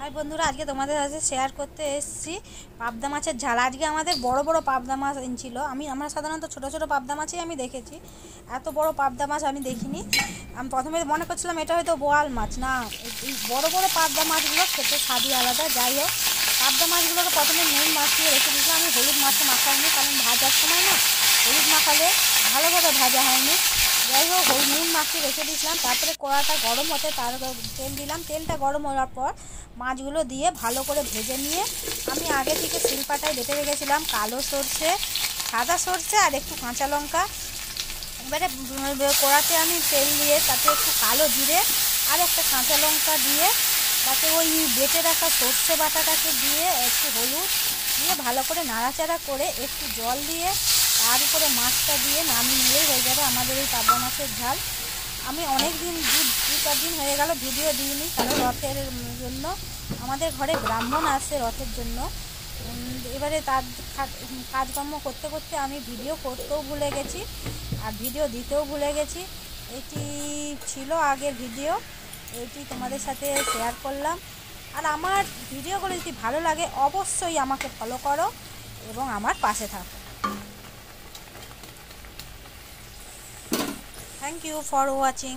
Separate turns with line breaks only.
High বন্ধুরা, আজকে তোমাদের কাছে শেয়ার করতে এসেছি পাবদা মাছের ঝাল। আজকে আমাদের বড় বড় পাবদা মাছ এনেছিল। আমরা সাধারণত ছোট ছোট পাবদা মাছই আমি দেখেছি, এত বড় পাবদা মাছ আমি দেখিনি। আমি প্রথমে মনে করছিলাম এটা হয়তো বোয়াল মাছ, না এই বড় বড় পাবদা মাছগুলো খেতে স্বাদই আলাদা। যাই হোক, পাবদা মাছগুলোকে প্রথমে নুন মাখিয়ে রেখে দিয়েছিলাম। আমি হলুদ মাছটা মাখাইনি, কারণ ভাজার সময় না হলুদ মাখালে ভালোভাবে ভাজা হয়নি। যাই হোক, নুন মাখিয়ে রেখে দিয়েছিলাম। তারপরে কড়াটা গরম হতে তার তেল দিলাম। তেলটা গরম হওয়ার পর মাছগুলো দিয়ে ভালো করে ভেজে নিয়ে আমি আগে থেকে শিলপাটায় বেটে রেখেছিলাম কালো সর্ষে, সাদা সর্ষে আর একটু কাঁচা লঙ্কা। এবারে কড়াতে আমি তেল দিয়ে তাতে একটু কালো জিরে আর একটা কাঁচা লঙ্কা দিয়ে তাতে ওই বেটে রাখা সর্ষে বাটাটাকে দিয়ে একটু হলুদ দিয়ে ভালো করে নাড়াচাড়া করে একটু জল দিয়ে তার উপরে মাছটা দিয়ে নামিয়ে নিলেই হয়ে যাবে আমাদের এই পাবদা মাছের ঝাল। আমি অনেক দিন দু চার দিন হয়ে গেল ভিডিও দিইনি, কারণ রথের জন্য আমাদের ঘরে ব্রাহ্মণ আসে রথের জন্য। এবারে তার কাজকর্ম করতে করতে আমি ভিডিও করতেও ভুলে গেছি আর ভিডিও দিতেও ভুলে গেছি। এটি ছিল আগের ভিডিও, এটি তোমাদের সাথে শেয়ার করলাম। আর আমার ভিডিওগুলো যদি ভালো লাগে অবশ্যই আমাকে ফলো করো এবং আমার পাশে থাকো। Thank you for watching.